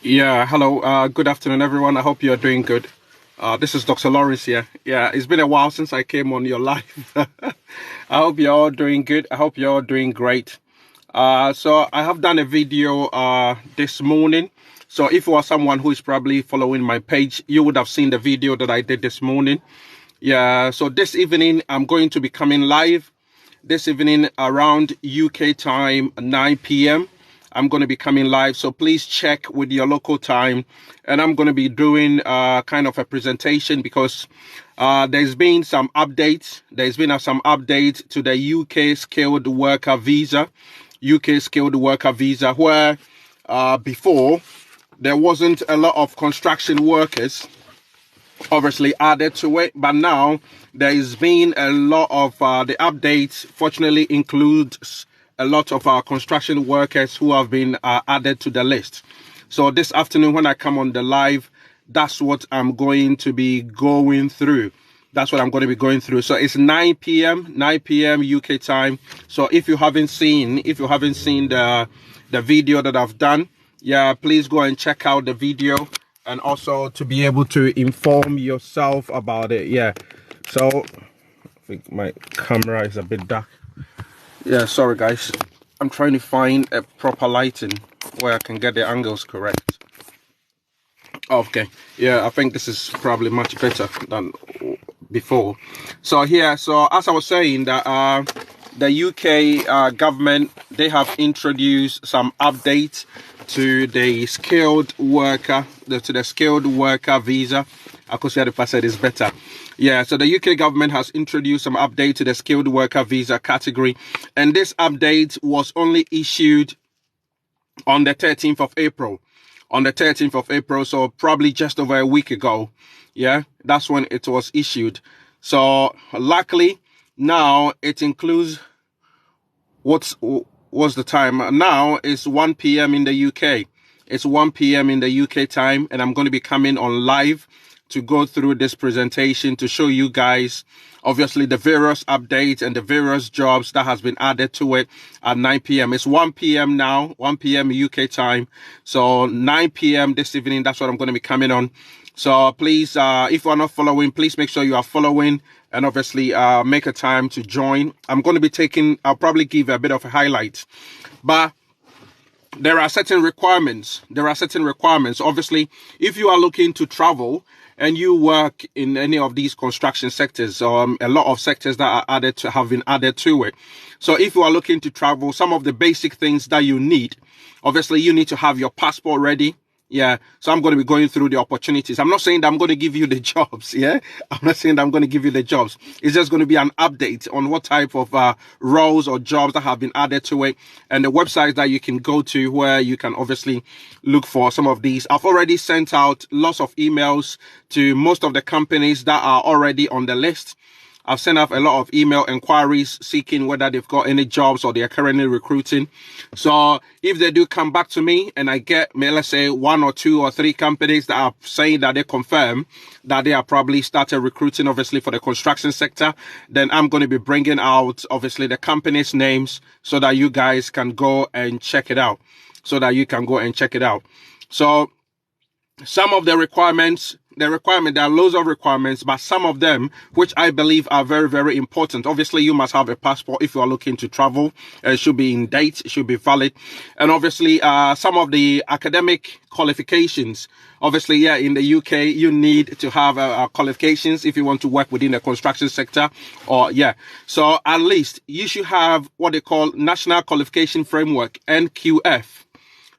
Yeah, hello. Good afternoon, everyone. I hope you're doing good. This is Dr. Lawrence here. Yeah, it's been a while since I came on your live. I hope you're all doing good. I hope you're all doing great. So I have done a video this morning. So if you are someone who is probably following my page, you would have seen the video that I did this morning. Yeah, so this evening I'm going to be coming live. This evening around UK time, 9 p.m. I'm going to be coming live, so please check with your local time. And I'm going to be doing kind of a presentation because there's been some updates. There's been some update to the UK skilled worker visa, where before there wasn't a lot of construction workers obviously added to it, but now there has been a lot of the updates fortunately includes a lot of our construction workers who have been added to the list. So this afternoon when I come on the live, that's what I'm going to be going through. That's what I'm going to be going through. So it's 9 p.m. UK time. So if you haven't seen the video that I've done, yeah, please go and check out the video, and also to be able to inform yourself about it. Yeah, so I think my camera is a bit dark. Yeah, sorry guys, I'm trying to find a proper lighting where I can get the angles correct. Okay, yeah, I think this is probably much better than before. So here, so as I was saying, that the UK government, they have introduced some updates to the skilled worker, to the skilled worker visa. I could say if I said it's better. Yeah, so the UK government has introduced some update to the skilled worker visa category, and this update was only issued on the 13th of April. On the 13th of April, so probably just over a week ago. Yeah, that's when it was issued. So luckily now it includes what's the time now? It's 1 p.m. in the UK. It's 1 p.m. in the UK time, and I'm going to be coming on live to go through this presentation to show you guys obviously the various updates and the various jobs that has been added to it at 9 p.m. It's 1 p.m. now, 1 p.m. UK time. So 9 p.m. this evening, that's what I'm going to be coming on. So please, if you are not following, please make sure you are following, and obviously make a time to join. I'm going to be I'll probably give a bit of a highlight, but there are certain requirements. Obviously, if you are looking to travel and you work in any of these construction sectors, a lot of sectors that are have been added to it. So if you are looking to travel, some of the basic things that you need, obviously you need to have your passport ready. Yeah, so I'm going to be going through the opportunities. I'm not saying that I'm going to give you the jobs. Yeah, I'm not saying that I'm going to give you the jobs. It's just going to be an update on what type of roles or jobs that have been added to it, and the websites that you can go to where you can obviously look for some of these. I've already sent out lots of emails to most of the companies that are already on the list. I've sent out a lot of email inquiries seeking whether they've got any jobs or they are currently recruiting. So if they do come back to me and I get, let's say, 1 or 2 or 3 companies that are saying that they confirm that they are probably started recruiting, obviously, for the construction sector, then I'm going to be bringing out, obviously, the companies' names so that you guys can go and check it out. So some of the requirements, there are loads of requirements, but some of them, which I believe are very, very important. Obviously, you must have a passport if you are looking to travel. It should be in date, it should be valid. And obviously, some of the academic qualifications, obviously, yeah, in the UK, you need to have qualifications if you want to work within the construction sector, or yeah. So at least you should have what they call National Qualification Framework, NQF.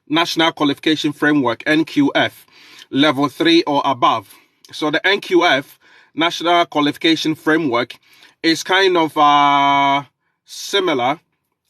National Qualification Framework, NQF. Level 3 or above. So the NQF, National Qualification Framework, is kind of similar.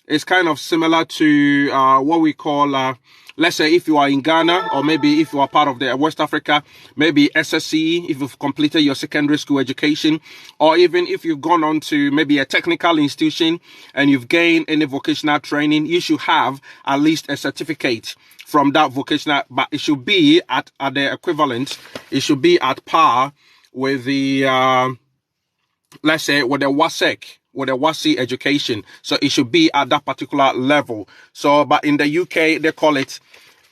It's kind of similar to what we call, let's say if you are in Ghana, or maybe if you are part of the West Africa, maybe SSC, if you've completed your secondary school education, or even if you've gone on to maybe a technical institution and you've gained any vocational training, you should have at least a certificate from that vocational, but it should be at the equivalent. It should be at par with the, let's say, with the WASEC, with the WASI education. So it should be at that particular level. So, but in the UK, they call it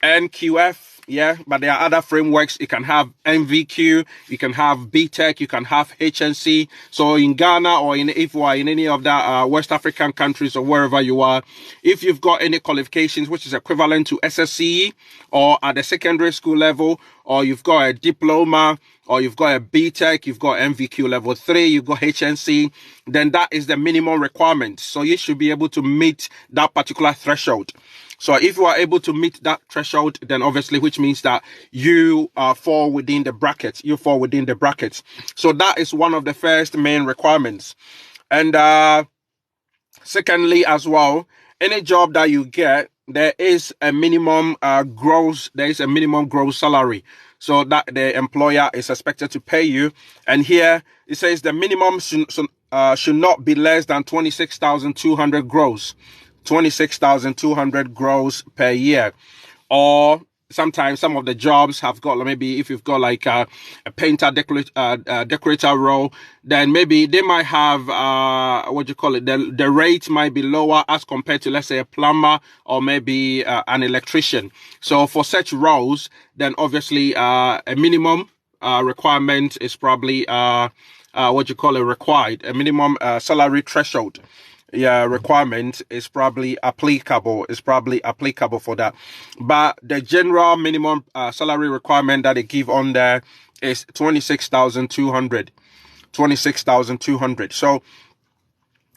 NQF, Yeah, but there are other frameworks. You can have MVQ, you can have BTEC, you can have HNC. So in Ghana or if you are in any of the West African countries or wherever you are, if you've got any qualifications which is equivalent to SSCE or at the secondary school level, or you've got a diploma, or you've got a BTEC, you've got MVQ level 3, you've got HNC, then that is the minimum requirement. So you should be able to meet that particular threshold. So if you are able to meet that threshold, then obviously, which means that you fall within the brackets. You fall within the brackets. So that is one of the first main requirements. And secondly, as well, any job that you get, there is a minimum gross salary. So that the employer is expected to pay you. And here it says the minimum should not be less than 26,200 gross. 26,200 gross per year. Or sometimes some of the jobs have got, maybe if you've got like a painter decorator role, then maybe they might have the rate might be lower as compared to, let's say, a plumber or maybe an electrician. So for such roles, then obviously a minimum requirement is probably required. A minimum salary threshold requirement is probably applicable. For that. But the general minimum salary requirement that they give on there is 26,200. 26,200. So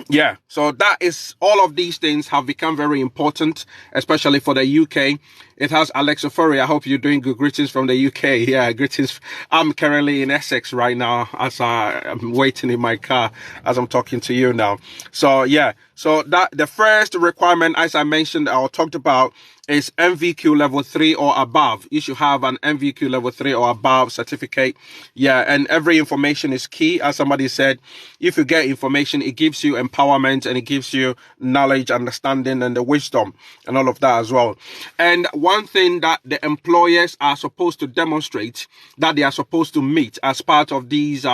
yeah, so that is, all of these things have become very important, especially for the UK. It has Alex Ofori. I hope you're doing good. Greetings from the UK. Yeah, greetings. I'm currently in Essex right now as I'm waiting in my car as I'm talking to you now. So yeah, so that the first requirement, as I mentioned or talked about, is MVQ level 3 or above. You should have an MVQ level 3 or above certificate. Yeah, and every information is key. As somebody said, if you get information, it gives you empowerment and it gives you knowledge, understanding, and the wisdom and all of that as well. And one thing that the employers are supposed to demonstrate, that they are supposed to meet as part of these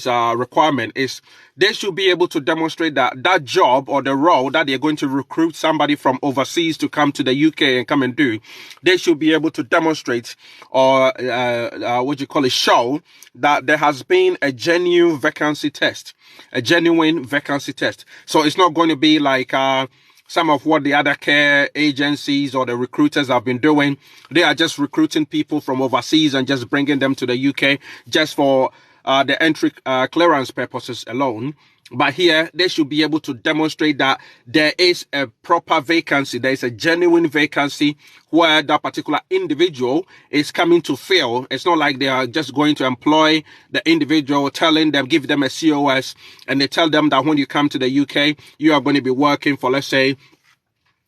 requirements, is they should be able to demonstrate that that job or the role that they're going to recruit somebody from overseas to come to the UK and come and do, they should be able to demonstrate or show that there has been a genuine vacancy test. So it's not going to be like some of what the other care agencies or the recruiters have been doing. They are just recruiting people from overseas and just bringing them to the UK just for the entry clearance purposes alone. But here, they should be able to demonstrate that there is a proper vacancy. There is a genuine vacancy where that particular individual is coming to fill. It's not like they are just going to employ the individual, telling them, give them a COS, and they tell them that when you come to the UK, you are going to be working for, let's say,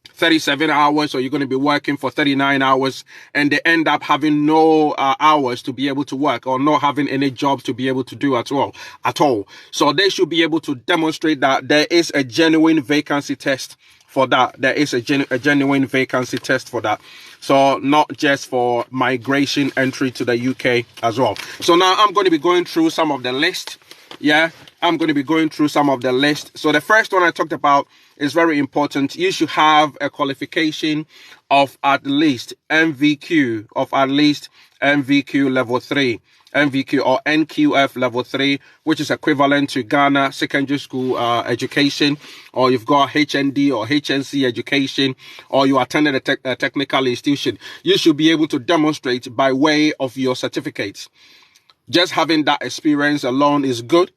37 hours, or you're going to be working for 39 hours, and they end up having no hours to be able to work, or not having any jobs to be able to do at all. So they should be able to demonstrate that there is a genuine vacancy test for that. There is a genuine vacancy test for that. So not just for migration entry to the UK as well. So now I'm going to be going through some of the list. Yeah, I'm going to be going through some of the list. So the first one I talked about is very important. You should have a qualification of at least MVQ level 3. MVQ or NQF level 3, which is equivalent to Ghana secondary school education, or you've got HND or HNC education, or you attended a technical institution. You should be able to demonstrate by way of your certificates. Just having that experience alone is good,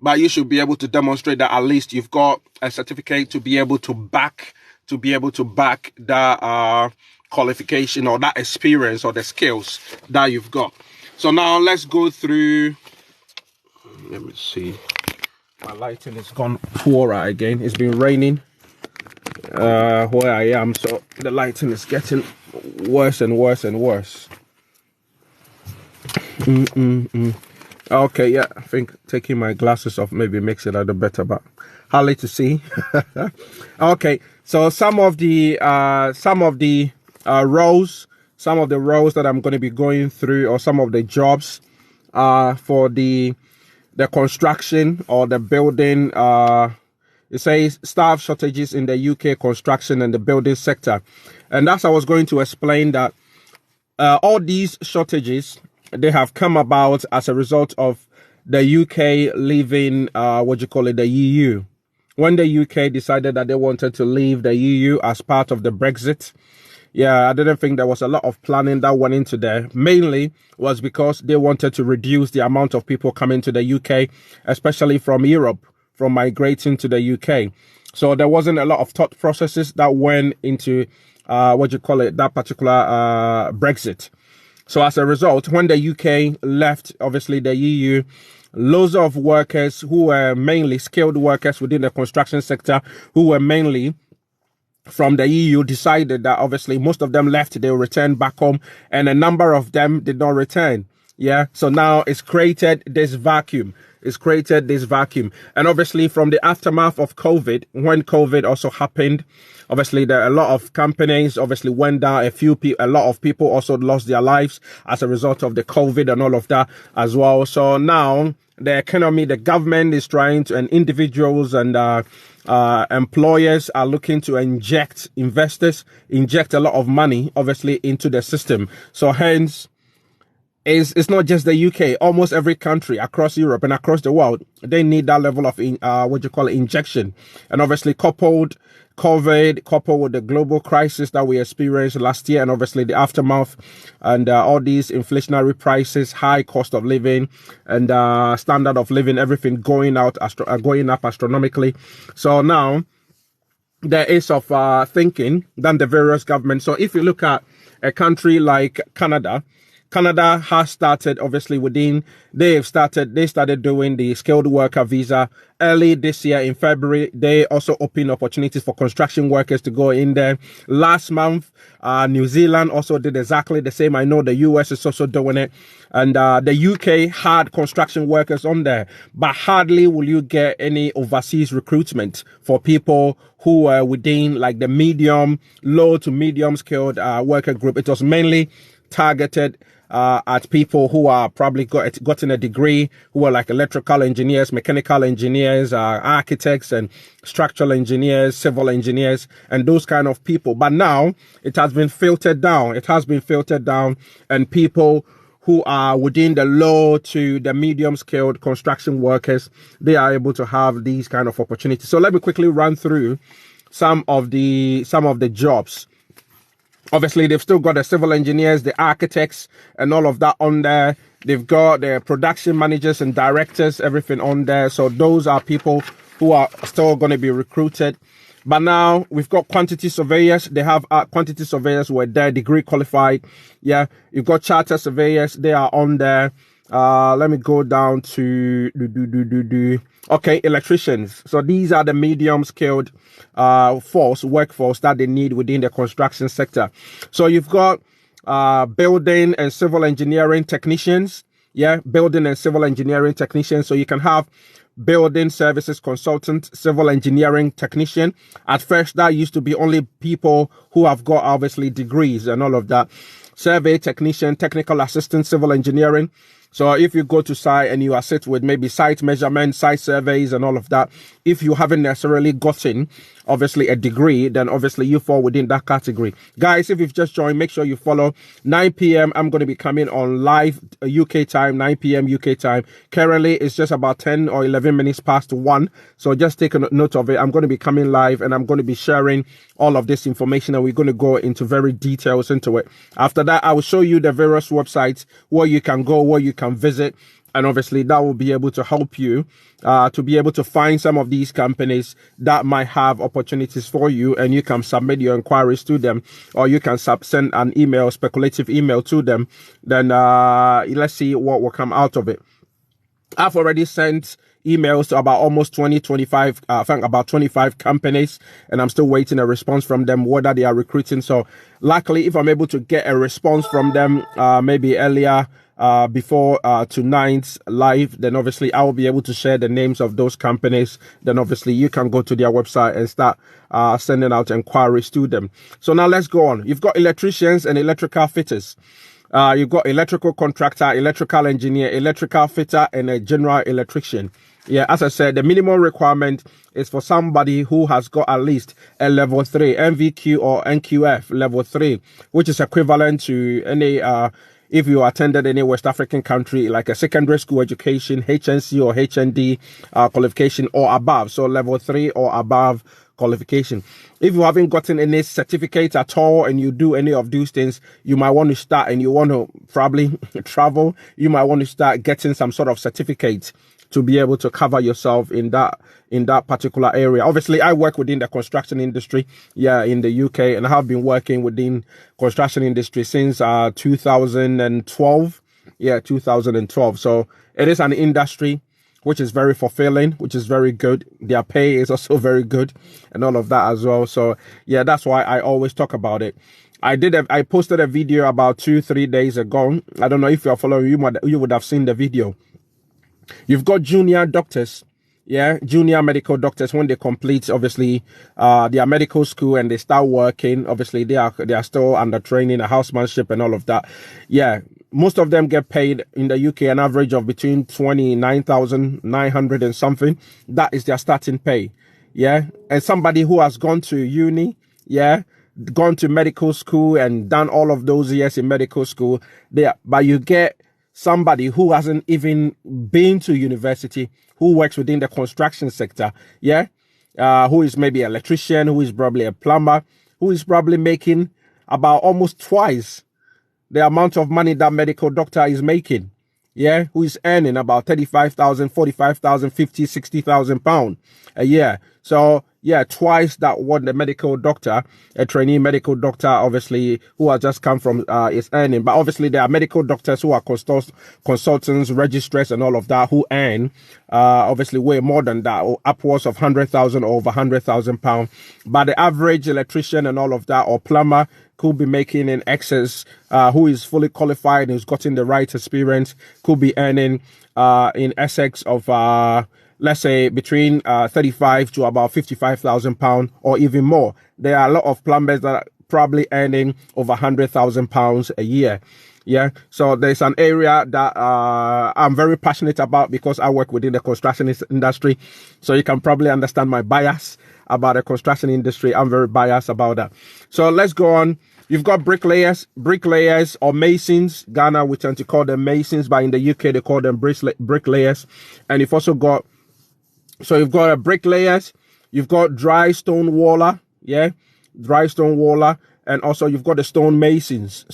but you should be able to demonstrate that at least you've got a certificate to be able to back that qualification or that experience or the skills that you've got. So now let's go through. Let me see. My lighting has gone poorer again. It's been raining where I am, so the lighting is getting worse and worse and worse. Okay, yeah, I think taking my glasses off maybe makes it a little better, but hardly to see. Okay, so some of the roles that I'm going to be going through, or some of the jobs for the construction or the building. It says staff shortages in the UK construction and the building sector, and that's I was going to explain that all these shortages, they have come about as a result of the UK leaving, the EU. When the UK decided that they wanted to leave the EU as part of the Brexit, I didn't think there was a lot of planning that went into there. Mainly was because they wanted to reduce the amount of people coming to the UK, especially from Europe, from migrating to the UK. So there wasn't a lot of thought processes that went into, that particular Brexit. So as a result, when the UK left, obviously the EU, loads of workers who were mainly skilled workers within the construction sector, who were mainly from the EU, decided that obviously most of them left, they will return back home, and a number of them did not return. So now it's created this vacuum. And obviously from the aftermath of COVID, when COVID also happened, obviously there are a lot of companies obviously went down. A lot of people also lost their lives as a result of the COVID and all of that as well. So now the economy, the government is trying to, and individuals and employers are looking to inject a lot of money obviously into the system. So hence, it's not just the UK. Almost every country across Europe and across the world, they need that level of injection. And obviously coupled with the global crisis that we experienced last year, and obviously the aftermath, and all these inflationary prices, high cost of living, and standard of living, everything going up astronomically. So now there is of thinking than the various governments. So if you look at a country like Canada has started, obviously they started doing the skilled worker visa early this year in February. They also opened opportunities for construction workers to go in there. Last month, New Zealand also did exactly the same. I know the US is also doing it. And the UK had construction workers on there, but hardly will you get any overseas recruitment for people who are within like the low to medium skilled worker group. It was mainly targeted at people who are probably gotten a degree, who are like electrical engineers, mechanical engineers, architects and structural engineers, civil engineers, and those kind of people. But now it has been filtered down. And people who are within the low to the medium skilled construction workers, they are able to have these kind of opportunities. So let me quickly run through some of the jobs. Obviously, they've still got the civil engineers, the architects, and all of that on there. They've got the production managers and directors, everything on there. So those are people who are still going to be recruited. But now we've got quantity surveyors. They have quantity surveyors who are there, degree qualified. You've got charter surveyors. They are on there. Let me go down to okay, electricians. So these are the medium skilled workforce that they need within the construction sector. So you've got building and civil engineering technicians. Building and civil engineering technicians. So you can have building services consultant, civil engineering technician. At first, that used to be only people who have got obviously degrees and all of that. Survey technician, technical assistant, civil engineering. So if you go to site and you assist with maybe site measurements, site surveys and all of that, if you haven't necessarily gotten obviously a degree, then obviously you fall within that category. Guys, if you've just joined, make sure you follow. 9 p.m. I'm going to be coming on live UK time, 9 p.m. UK time. Currently, it's just about 10 or 11 minutes past 1. So just take a note of it. I'm going to be coming live and I'm going to be sharing all of this information, and we're going to go into very details into it. After that, I will show you the various websites where you can go, where you can visit. And obviously that will be able to help you to be able to find some of these companies that might have opportunities for you, and you can submit your inquiries to them, or you can send an email, speculative email to them. Then let's see what will come out of it. I've already sent emails to about almost 25 companies, and I'm still waiting a response from them whether they are recruiting. So luckily, if I'm able to get a response from them maybe earlier before tonight's live, then obviously I will be able to share the names of those companies. Then obviously you can go to their website and start sending out inquiries to them. So now let's go on. You've got electricians and electrical fitters. You've got electrical contractor, electrical engineer, electrical fitter, and a general electrician. Yeah, as I said, the minimum requirement is for somebody who has got at least a level 3 NVQ or NQF level 3, which is equivalent to any if you attended any West African country, like a secondary school education, HNC or HND qualification or above. So level 3 or above qualification. If you haven't gotten any certificate at all and you do any of these things, you might want to start, and you want to probably travel, you might want to start getting some sort of certificate to be able to cover yourself in that particular area. Obviously, I work within the construction industry, in the UK, and I have been working within construction industry since 2012. 2012. So it is an industry which is very fulfilling, which is very good. Their pay is also very good and all of that as well. So yeah, that's why I always talk about it. I posted a video about 2-3 days ago. I don't know if you're following, you would have seen the video. You've got junior doctors, junior medical doctors. When they complete, obviously, their medical school and they start working, obviously they are still under training, a housemanship and all of that. Yeah, most of them get paid in the UK an average of between 29,900 and something. That is their starting pay. Yeah, and somebody who has gone to uni, gone to medical school and done all of those years in medical school, but you get somebody who hasn't even been to university, who works within the construction sector, who is maybe an electrician, who is probably a plumber, who is probably making about almost twice the amount of money that medical doctor is making, who is earning about 35,000, 45,000, 50, 60,000 pounds a year. So twice that what the medical doctor, a trainee medical doctor, obviously, who has just come from, is earning. But obviously there are medical doctors who are consultants, registrars and all of that, who earn, obviously way more than that, or upwards of 100,000 or over 100,000 pounds. But the average electrician and all of that, or plumber, could be making in excess, who is fully qualified, who's gotten the right experience, could be earning, in excess of, let's say between 35 to about 55,000 pounds or even more. There are a lot of plumbers that are probably earning over 100,000 pounds a year. Yeah, so there's an area that I'm very passionate about because I work within the construction industry. So you can probably understand my bias about the construction industry. I'm very biased about that. So let's go on. You've got bricklayers or masons. Ghana, we tend to call them masons, but in the UK, they call them bricklayers. And you've also got, so you've got bricklayers, you've got dry stone waller, dry stone waller, and also you've got the stone masons.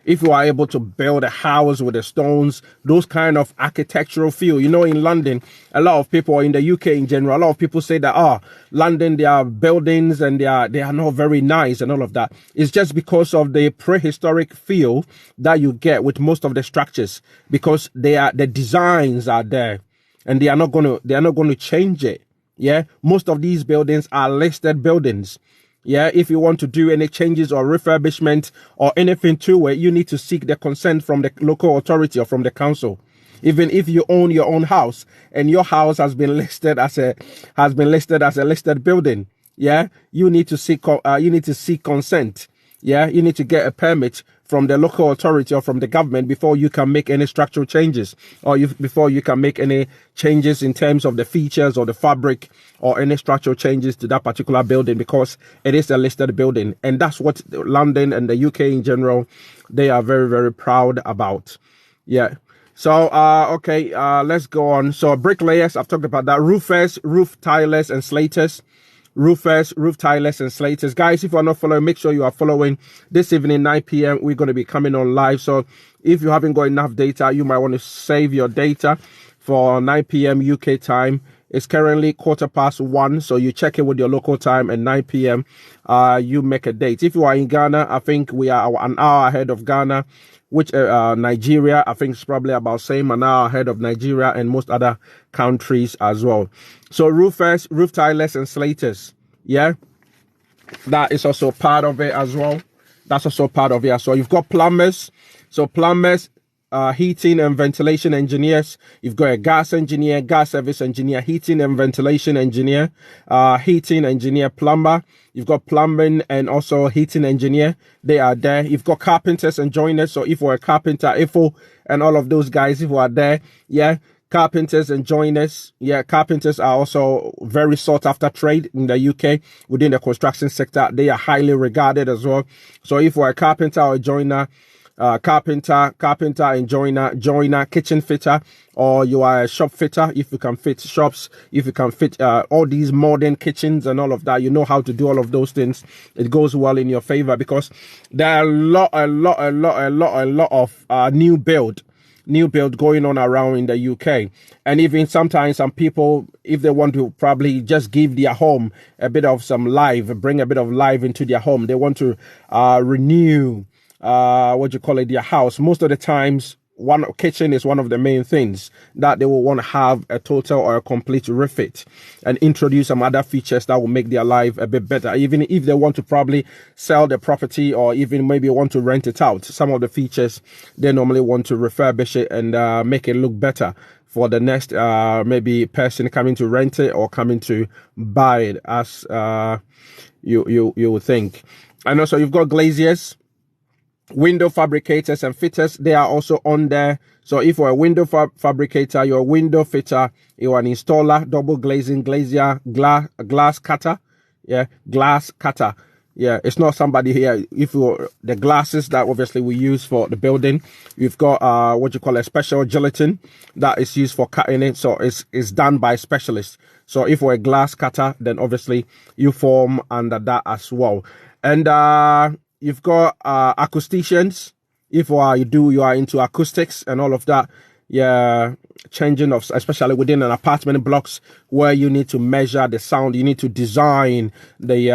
If you are able to build a house with the stones, those kind of architectural feel. You know, in London, a lot of people, in the UK in general, a lot of people say that, London, there are buildings and they are not very nice and all of that. It's just because of the prehistoric feel that you get with most of the structures, because the designs are there. And they are not going to change it. Most of these buildings are listed buildings. If you want to do any changes or refurbishment or anything to it, you need to seek the consent from the local authority or from the council. Even if you own your own house and your house has been listed as a listed building, you need to seek consent. You need to get a permit from the local authority or from the government before you can make any structural changes, or before you can make any changes in terms of the features or the fabric or any structural changes to that particular building, because it is a listed building. And that's what London and the UK in general, they are very, very proud about. So, let's go on. So bricklayers, I've talked about that. Roofers, roof tilers and slaters. Roofers, roof tilers and slaters. Guys, if you are not following, make sure you are following. This evening, 9 p.m, we're going to be coming on live. So if you haven't got enough data, you might want to save your data for 9 p.m. UK time. It's currently 1:15. So you check it with your local time, and 9 p.m, you make a date. If you are in Ghana, I think we are an hour ahead of Ghana, which Nigeria, I think, is probably about same an hour ahead of Nigeria and most other countries as well. So roofers, roof tilers and slaters, that is also part of it as well. That's also part of it. So you've got plumbers. So plumbers, heating and ventilation engineers. You've got a gas engineer, gas service engineer, heating and ventilation engineer, heating engineer, plumber. You've got plumbing and also heating engineer. They are there. You've got carpenters and joiners. So if we're a carpenter, IFO, and all of those guys, if we are there, Carpenters and joiners. Yeah, carpenters are also very sought after trade in the UK within the construction sector. They are highly regarded as well. So if you're a carpenter or a joiner, carpenter and joiner, kitchen fitter, or you are a shop fitter, if you can fit shops, if you can fit all these modern kitchens and all of that, you know how to do all of those things, it goes well in your favor, because there are a lot of new build going on around in the UK. And even sometimes some people, if they want to probably just give their home a bit of some life, bring a bit of life into their home, they want to renew their house. Most of the times, one kitchen is one of the main things that they will want to have a total or a complete refit, and introduce some other features that will make their life a bit better. Even if they want to probably sell the property, or even maybe want to rent it out, some of the features they normally want to refurbish it and make it look better for the next maybe person coming to rent it or coming to buy it, as you would think. And also you've got glaziers, window fabricators and fitters. They are also on there. So if you're a window fabricator, you're a window fitter, you're an installer, double glazing, glazier, glass cutter. Yeah, glass cutter. Yeah, it's not somebody here. If you're the glasses that obviously we use for the building, you've got a special gelatin that is used for cutting it. So it's done by specialists. So if you're a glass cutter, then obviously you form under that as well. And you've got acousticians. If you are into acoustics and all of that, yeah, changing of, especially within an apartment blocks where you need to measure the sound, you need to design the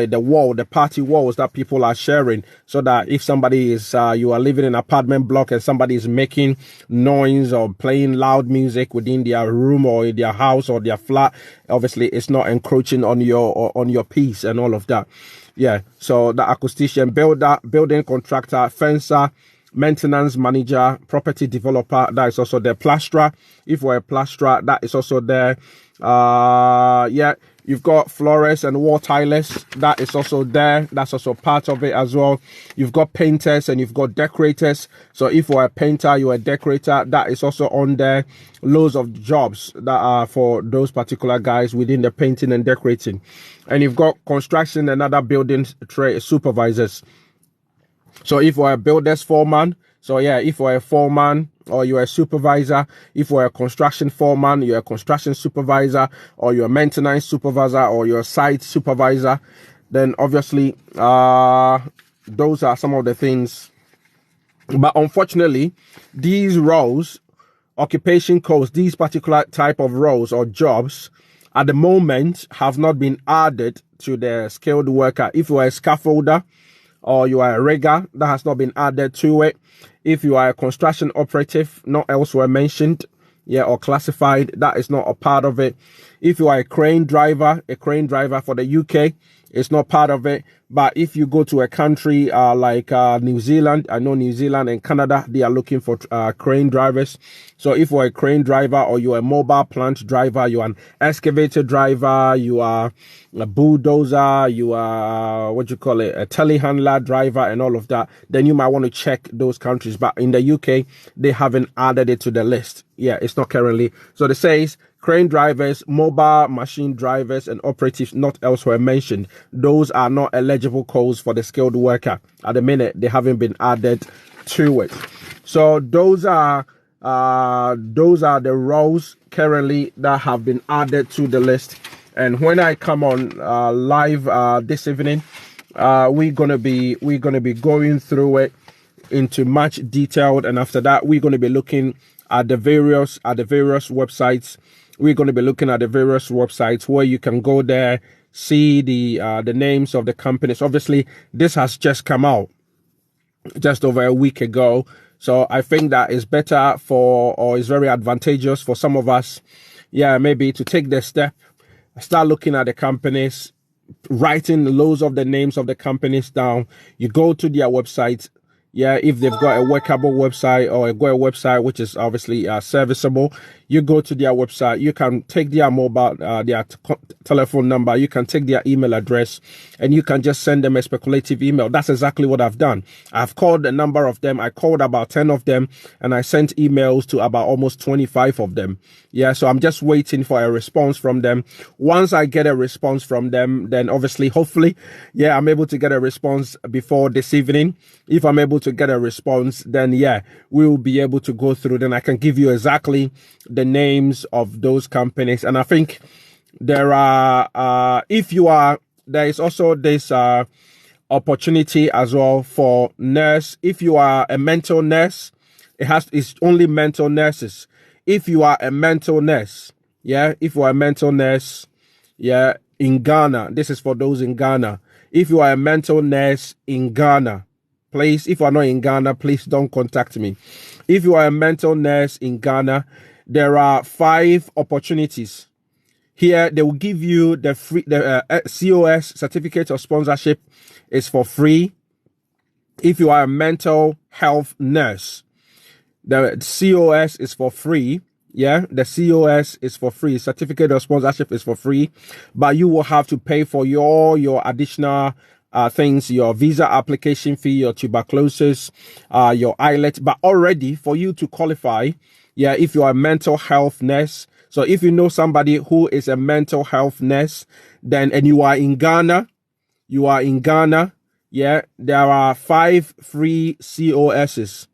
the wall, the party walls that people are sharing, so that if somebody is you are living in an apartment block and somebody is making noise or playing loud music within their room or in their house or their flat, obviously it's not encroaching on your peace and all of that. Yeah, so the acoustician, builder, building contractor, fencer, maintenance manager, property developer, that is also there. Plasterer, if we're a plasterer, that is also there. Yeah, you've got florists and wall tilers, that is also there. That's also part of it as well. You've got painters and you've got decorators. So if you're a painter, you're a decorator, that is also on there. Loads of jobs that are for those particular guys within the painting and decorating. And you've got construction and other building trade supervisors. So if you're a builder's foreman, so yeah, if you're a foreman or you're a supervisor, if you're a construction foreman, you're a construction supervisor, or you're a maintenance supervisor, or you're a site supervisor, then obviously those are some of the things. But unfortunately, these roles, occupation codes, these particular type of roles or jobs at the moment have not been added to the skilled worker. If you are a scaffolder or you are a rigger, that has not been added to it. If you are a construction operative, not elsewhere mentioned, yeah, or classified, that is not a part of it. If you are a crane driver for the UK, it's not part of it. But if you go to a country like New Zealand, I know New Zealand and Canada, they are looking for crane drivers. So if you're a crane driver, or you're a mobile plant driver, you are an excavator driver, you are a bulldozer, you are a telehandler driver and all of that, then you might want to check those countries. But in the UK, they haven't added it to the list. Yeah, it's not currently. So it says crane drivers, mobile machine drivers and operatives not elsewhere mentioned. Those are not eligible codes for the skilled worker. At the minute, they haven't been added to it. So those are the roles currently that have been added to the list. And when I come on live this evening, we're gonna be going through it into much detail, and after that we're going to be looking at the various websites. We're going to be looking at the various websites where you can go there, see the names of the companies. Obviously, this has just come out just over a week ago, so I think that is better or is very advantageous for some of us, yeah, maybe to take the step, start looking at the companies, writing loads of the names of the companies down. You go to their website, Yeah, if they've got a workable website or got a website which is obviously serviceable, you go to their website. You can take their mobile, their telephone number. You can take their email address, and you can just send them a speculative email. That's exactly what I've done. I've called a number of them. I called about 10 of them, and I sent emails to about almost 25 of them. Yeah, so I'm just waiting for a response from them. Once I get a response from them, then obviously, hopefully, yeah, I'm able to get a response before this evening. If I'm able to get a response, then yeah, we'll be able to go through. Then I can give you exactly the names of those companies. And I think there are, there is also this opportunity as well for nurse. If you are a mental nurse, it's only mental nurses. If you are a mental nurse, yeah, if you are a mental nurse, yeah, in Ghana, this is for those in Ghana. If you are a mental nurse in Ghana, please, if you are not in Ghana, please don't contact me. If you are a mental nurse in Ghana, there are 5 opportunities. Here, they will give you the free, COS, certificate of sponsorship, is for free. If you are a mental health nurse, the COS is for free. Yeah, the COS is for free. Certificate of sponsorship is for free, but you will have to pay for your additional things, your visa application fee, your tuberculosis, your IELTS. But already for you to qualify, yeah, if you are a mental health nurse, so if you know somebody who is a mental health nurse, then, and you are in Ghana, yeah, there are 5 free COSs.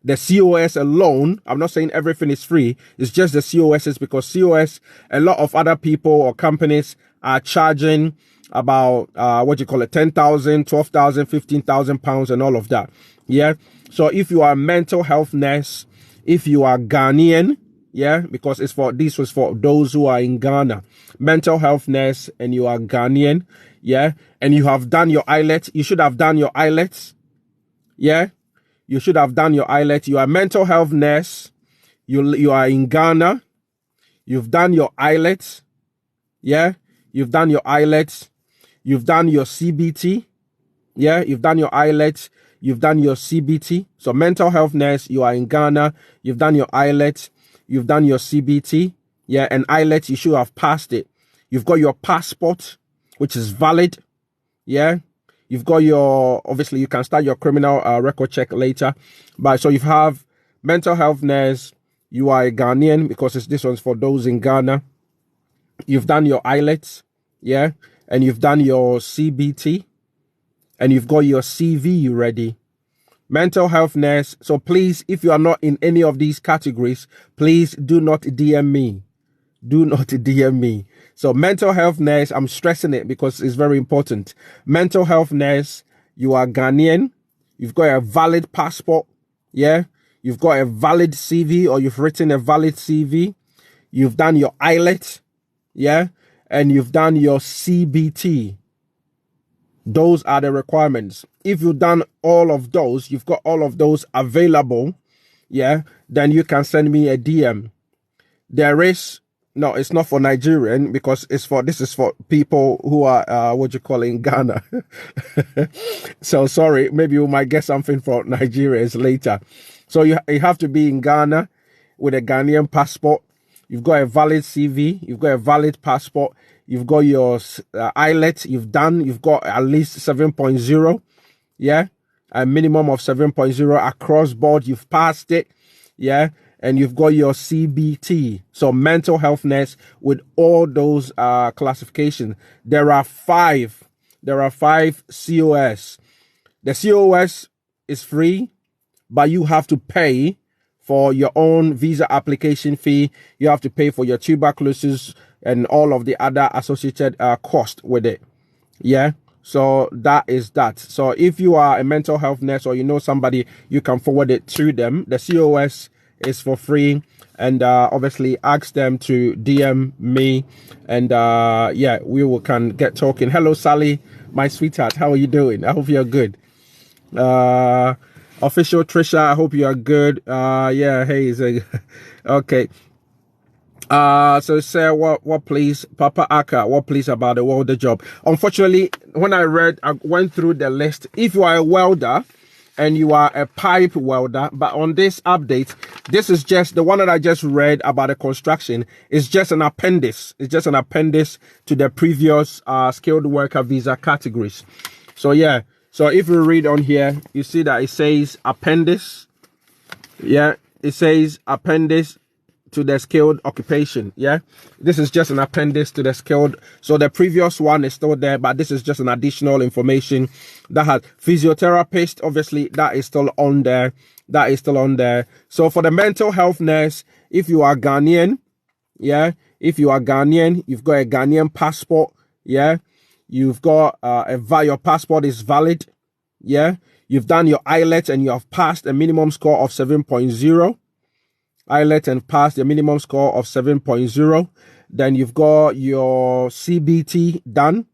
The COS alone, I'm not saying everything is free, it's just the COSs, because COS, a lot of other people or companies are charging about, 10,000, 12,000, 15,000 pounds and all of that. Yeah. So if you are a mental health nurse, if you are Ghanaian, yeah, because this was for those who are in Ghana, mental health nurse, and you are Ghanaian, yeah, and you have done your IELTS, you should have done your IELTS, yeah. You should have done your IELTS. You are a mental health nurse. You are in Ghana. You've done your IELTS. Yeah. You've done your IELTS. You've done your CBT. Yeah. You've done your IELTS. You've done your CBT. So mental health nurse, you are in Ghana. You've done your IELTS. You've done your CBT. Yeah. And IELTS, you should have passed it. You've got your passport, which is valid. Yeah. You've got obviously you can start your criminal record check later. But so you have mental health nurse, you are a Ghanaian, because this one's for those in Ghana. You've done your IELTS, yeah, and you've done your CBT, and you've got your CV ready. Mental health nurse. So please, if you are not in any of these categories, please do not DM me. Do not DM me. So mental health nurse, I'm stressing it because it's very important. Mental health nurse, you are Ghanaian. You've got a valid passport. Yeah. You've got a valid CV, or you've written a valid CV. You've done your IELTS. Yeah. And you've done your CBT. Those are the requirements. If you've done all of those, you've got all of those available. Yeah. Then you can send me a DM. No, it's not for Nigerian, because this is for people who are, in Ghana. So sorry, maybe you might get something for Nigerians later. So you have to be in Ghana with a Ghanaian passport. You've got a valid CV. You've got a valid passport. You've got your IELTS. You've got at least 7.0. Yeah. A minimum of 7.0 across board. You've passed it. Yeah. And you've got your CBT, so mental health nurse, with all those classifications. There are 5 COS. The COS is free, but you have to pay for your own visa application fee. You have to pay for your tuberculosis and all of the other associated cost with it. Yeah. So that is that. So if you are a mental health nurse, or you know somebody, you can forward it to them. The COS is for free, and obviously ask them to DM me, and yeah, we can get talking. Hello Sally, my sweetheart, how are you doing? I hope you're good. Official Trisha, I hope you are good. Yeah, hey, okay. So say what please, Papa Aka, what please about the welder job? Unfortunately, when I went through the list, if you are a welder, and you are a pipe welder, but on this update, this is just the one that I just read about the construction. It's just an appendix. It's just an appendix to the previous skilled worker visa categories. So yeah, so if you read on here, you see that it says appendix. Yeah, it says appendix to the skilled occupation. Yeah, this is just an appendix to the skilled. So the previous one is still there, but this is just an additional information that has physiotherapist. Obviously, that is still on there. That is still on there. So for the mental health nurse, if you are Ghanaian, yeah, if you are Ghanaian, you've got a Ghanaian passport. Yeah, you've got your passport is valid. Yeah, you've done your IELTS and you have passed a minimum score of 7.0. IELTS and passed the minimum score of 7.0. Then you've got your CBT done,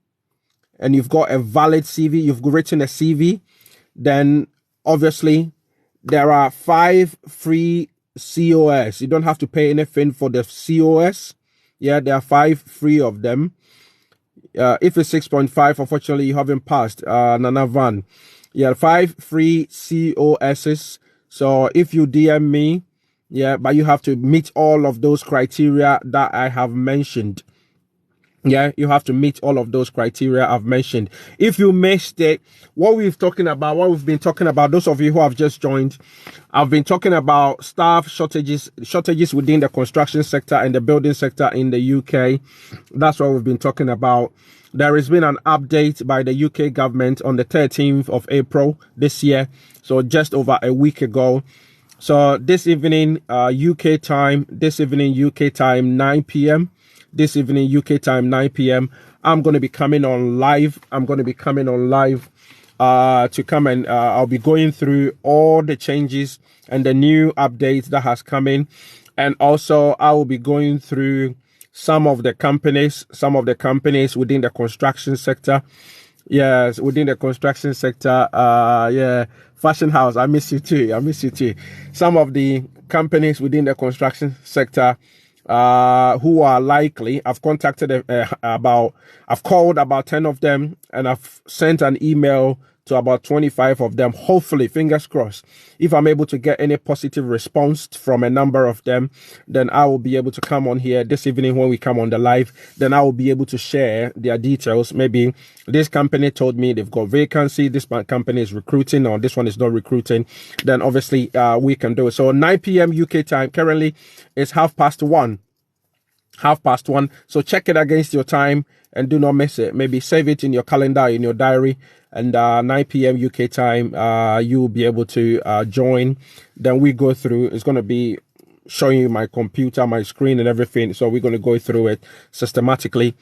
and you've got a valid CV. You've written a CV. Then obviously there are 5 free COS. You don't have to pay anything for the COS. Yeah, there are 5 free of them. If it's 6.5, unfortunately you haven't passed. Nana Van. Yeah, 5 free COSs. So if you DM me, yeah, but you have to meet all of those criteria that I have mentioned. Yeah, you have to meet all of those criteria I've mentioned. If you missed it, what we've been talking about, those of you who have just joined, I've been talking about staff shortages within the construction sector and the building sector in the UK. That's what we've been talking about. There has been an update by the UK government on the 13th of April this year. So just over a week ago. So this evening, UK time, 9 p.m. This evening, UK time, 9 p.m. I'm going to be coming on live. To come and I'll be going through all the changes and the new updates that has come in. And also I will be going through some of the companies within the construction sector. Yes, within the construction sector. Yeah, Fashion House, I miss you too. Some of the companies within the construction sector who are likely, I've called about 10 of them, and I've sent an email to about 25 of them. Hopefully, fingers crossed, if I'm able to get any positive response from a number of them, then I will be able to come on here this evening when we come on the live. Then I will be able to share their details. Maybe this company told me they've got vacancy, this company is recruiting, or this one is not recruiting. Then obviously we can do it. So 9 p.m. UK time, currently it's 1:30. 1:30. So check it against your time and do not miss it. Maybe save it in your calendar, in your diary, and 9 p.m. UK time, you will be able to join. Then we go through. It's going to be showing you my computer, my screen, and everything. So we're going to go through it systematically,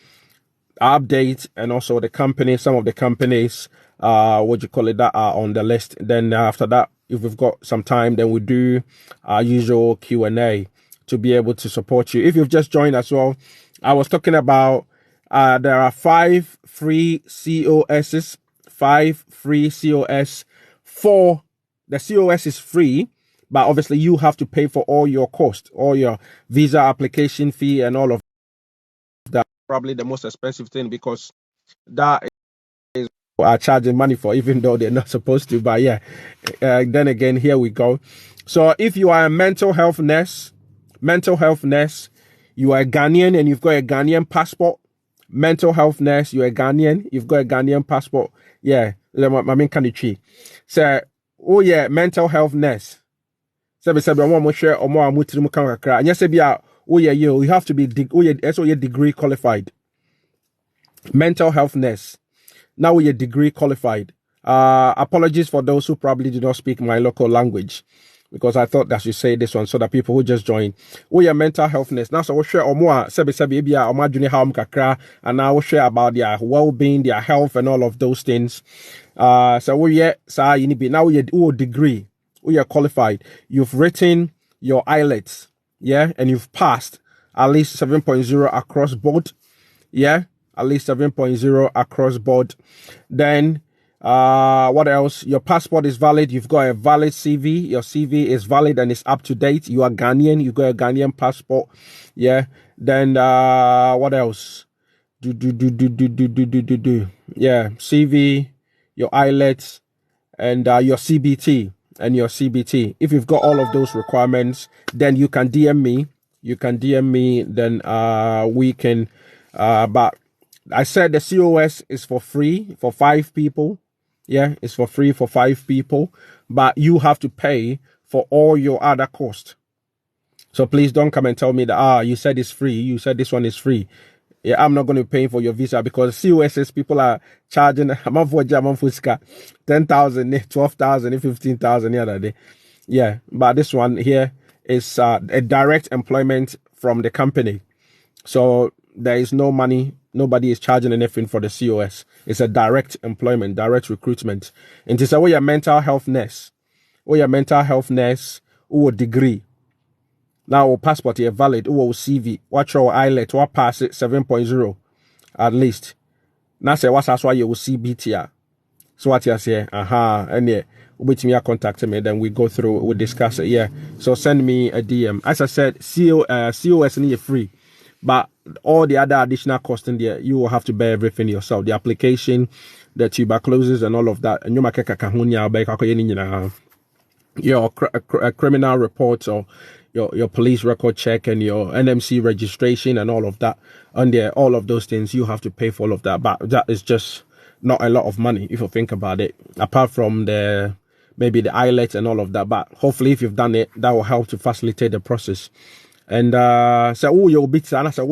update, and also the company. Some of the companies, that are on the list. Then after that, if we've got some time, then we do our usual Q&A to be able to support you. If you've just joined as well, I was talking about there are 5 free COSs. 5 free COS. For the COS is free, but obviously you have to pay for all your cost, all your visa application fee and all of that. Probably the most expensive thing, because that is are charging money for, even though they're not supposed to. But yeah, then again, here we go. So if you are a mental health nurse, you are a Ghanaian and you've got a Ghanaian passport. Mental health nurse, you're a Ghanaian, you've got a Ghanaian passport. Yeah, my main country. So, oh yeah, mental health nurse. So, you have to be degree qualified. Mental health nurse. Now you're degree qualified. Apologies for those who probably do not speak my local language, because I thought that I should say this one so that people who just joined, your mental healthness. Now, so we'll share more, and now we'll share about their well-being, their health, and all of those things. So you need now you're degree, you're qualified. You've written your IELTS, yeah, and you've passed at least 7.0 across board, yeah, at least 7.0 across board. Then, what else? Your passport is valid. You've got a valid CV. Your CV is valid and it's up to date. You are Ghanaian. You've got a Ghanaian passport. Yeah. Then, what else? Yeah. CV, your IELTS, and your CBT and your CBT. If you've got all of those requirements, then you can DM me. You can DM me. Then we can. But I said the COS is for free for 5 people. Yeah, it's for free for 5 people, but you have to pay for all your other costs. So please don't come and tell me that you said it's free. You said this one is free. Yeah, I'm not going to be paying for your visa because COSs people are charging a month for 10,000, 12,000, 15,000 the other day. Yeah, but this one here is a direct employment from the company. So there is no money. Nobody is charging anything for the COS. It's a direct employment, direct recruitment. And to say, your mental health nurse, your mental health nurse, or degree. Now, passport is valid, or CV, watch your IELTS, or pass it 7.0 at least. Now, say, what's why you will CBT. So, what you say, and yeah, with me, contact me, then we go through, we discuss it. Yeah. So, send me a DM. As I said, COS is free, but all the other additional costs in there, you will have to bear everything yourself. The application, the tuberculosis, and all of that. And you make your criminal reports or your police record check and your NMC registration and all of that. And there, all of those things, you have to pay for all of that. But that is just not a lot of money if you think about it. Apart from maybe the IELTS and all of that. But hopefully, if you've done it, that will help to facilitate the process. And so, you'll be and I said,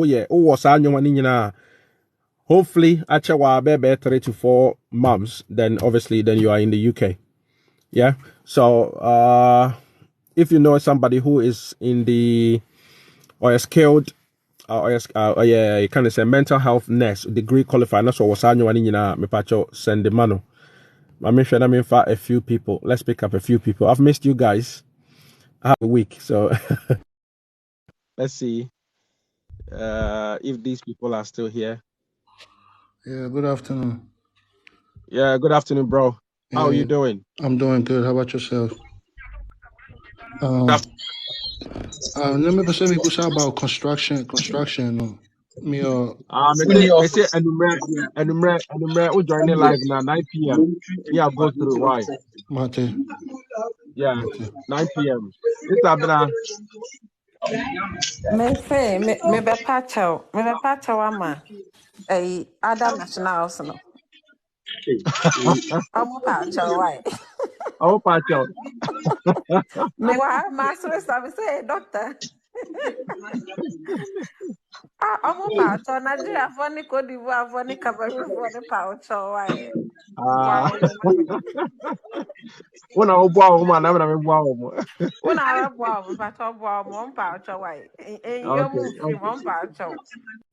hopefully, actually, 3 to 4 months. Then obviously, then you are in the UK. Yeah. So, if you know somebody who is in the or is skilled you kind of say mental health nurse degree qualified, that's what was me pacho send the mano. I make sure a few people. Let's pick up a few people. I've missed you guys. I have a week, so let's see if these people are still here. Yeah, good afternoon. Yeah, good afternoon, bro. How are you doing? I'm doing good. How about yourself? Let me say me about construction. Me say enumere we join live now 9 p.m. Yeah, I'll go through why. Mate. Yeah, 9 p.m. It's Abena. Me say me be pacho ama other nationals no. I'm pacho why? Oh, pacho. Me wa master say doctor. I'm pacho Nigeria for ni Cote d'Ivoire for ni Cameroon for ni pacho why? Una obo ma na me bo Una abo pacho bo mo pacho why? You move free mo pacho.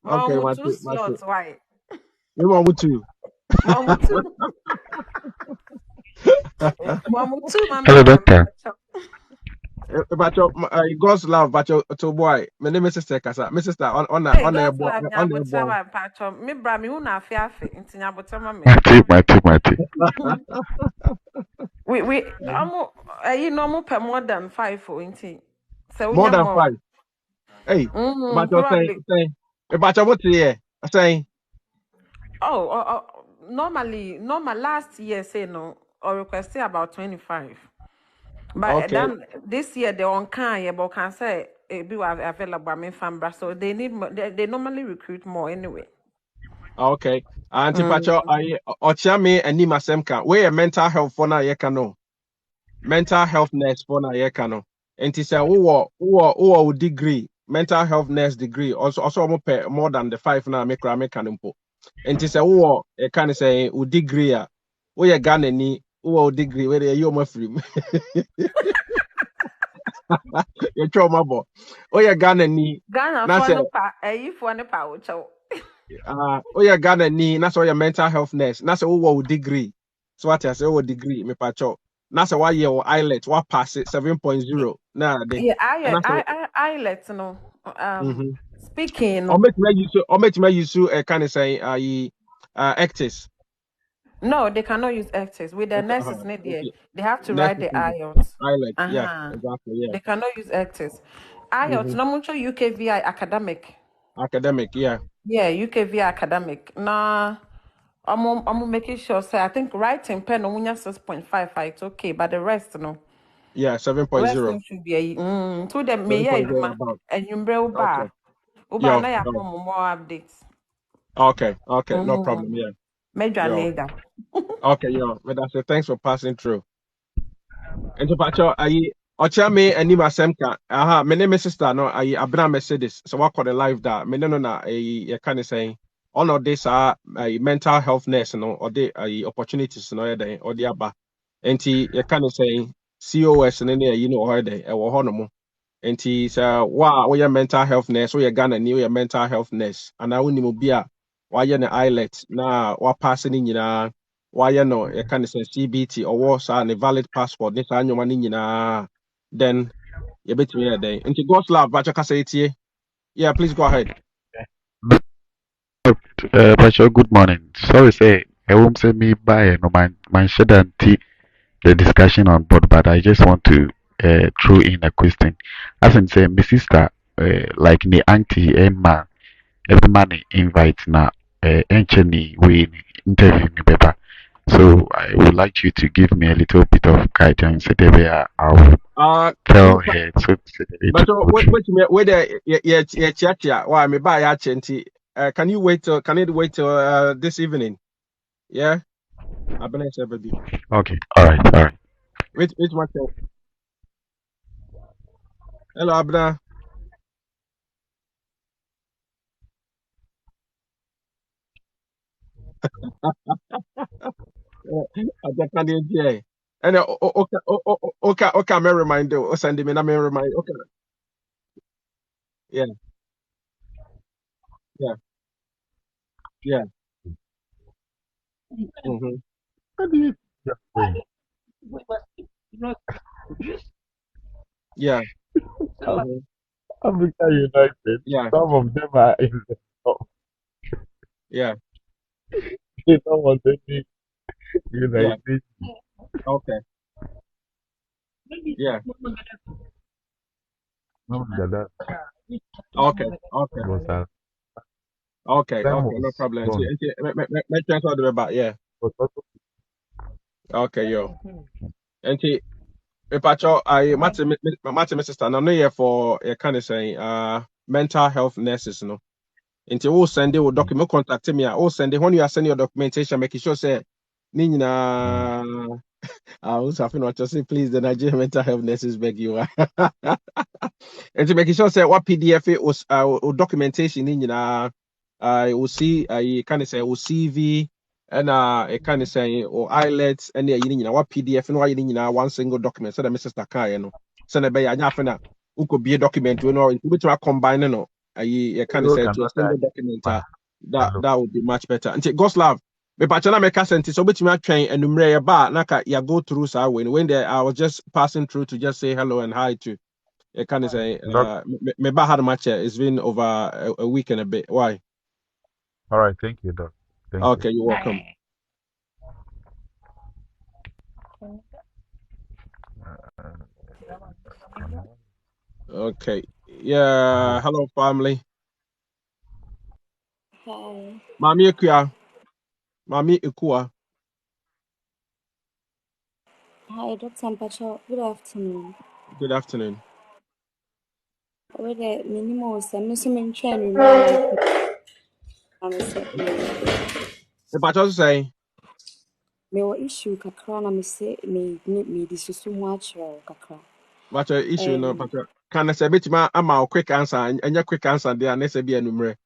Mo two slots why? You want to? Mo two. Mo two Hello, doctor. But God's love, but to boy, my name is Sister Kasa. My sister on the me bra me una afiafe ntinya botama me. Mate. We you know mo per more than 5 for nti. So more than 5. Hey, but you're saying about what here? Saying normal last year say no or requested about 25. But then this year they on can but can say it be available me fambra so they need they normally recruit more anyway. Okay. Auntie Pacho, I ochame and Nima Semka. Where mental health for na yekano. Mental health nurse for na yekano. And he said, who degree, mental health nurse degree, also more than the 5 na make mpo. And he said, who can say who degree where you Ghana ni who degree where you my free. You're trauma bo. Oh yeah, Ghana ni Ghana for no pa for no pa Ghana ni that's why your mental health nurse. That's who degree. So what I say degree me pacho. That's why your IELTS what pass it 7.0. Nah, yeah, IELTS no. Speaking. Or make me use kind of say actors. No, they cannot use actors. With the nurses they have to write the IELTS. IELTS, yeah, exactly, yeah. They cannot use actors. IELTS, no much UKVI academic. Academic, yeah. Yeah, UKVI academic. Nah, I'm making sure. Say I think writing pen on 6.5. It's okay, but the rest no. Yeah, Rest 7.0. no should be a. So them me yeah 7.0 you about. and you bring Okay. bar. Uba Yo, na ya yo. come more updates. Okay, okay, no problem. Yeah. Major Yo. neither. Okay, yo. But that's it. Thanks for passing through. And to pacho, I Ocha me and Nima Semka. Aha, my name is sister. No, I Abna Mercedes. So what call the live that? Me no na a kind of saying. All of this are mental health nurse, no, or the opportunities, no, or the aba. And you kind of saying COS and then you know, or the or honomo. And sɛ woyɛ mental health nurse woyɛ Ghana ni woyɛ mental health nurse anaa wonim obi a wayɛ no IELTS na wapaase no nyinaa wayɛ no yɛka no sɛ CBT ɔwɔ saa ne valid passport ne saa nnwoma no nyinaa then yɛbɛtumi yɛ dɛn nti God's love bakyɛ kasa yɛtie. Yeah, please go ahead. Pacho, good morning. Sorry, say I won't say me by no my shed and tea the discussion on board, but I just want to throw in a question. As in say, my sister, like the auntie Emma, every man invite na encheni we interview me paper. So I would like you to give me a little bit of guidance. So that I will tell her so it But will go through. wait there yeah why me buy ya nti can you wait till this evening? Yeah, I've been say baby. Okay, all right, all right. Which one? Hello, Abna. Adaka dey there. And okay, me remind you. Send me na me remind. Okay, yeah, yeah, yeah. Mm-hmm. What do you just saying? Yeah. Mm-hmm. Africa United, Yeah. some of them are in the top. Yeah. They don't want any Yeah. United. Okay. Yeah. No, that Okay. Okay. was Okay. them Okay. No was problem. gone. Me transfer the back. Yeah. But also, Okay. Yo. And me pacho I mate me sister. Na no here for a kind of saying mental health nurses no. Nti wo send wo document contact me. Wo send when you are sending your documentation, making sure say ni nyinaa I also have to say, please, the Nigerian mental health nurses beg you. And to make sure say what PDF it was documentation in will see I kind of say CV and I kind of say or IELTS and what PDF and why you one single document so that Mrs. Takai you know send a bay anyafina who could be a document you know which are combining no I kind of you say to a cannot single document hello. that would be much better. And Goslav me pacha make sense so between attrain and numere ba naka ya go through so when there I was just passing through to just say hello and hi to I kind of say Doc, me ba had much it's been over a week and a bit. Why? all right, thank you, Doc. Thank you. Okay, you're welcome. Okay. Yeah, hello family. Hi. Mami Ekua. Mami Ekua. Hi, Dr. Mpacho. Good afternoon. Good afternoon. Where the minimum submission train like I'm say The pacha say me wa issue kakra na me say me disusu ho akyerɛ kakra. pacha issue no Um, pacha. Can I say bit ma ama quick answer and your quick answer there and say be enumere.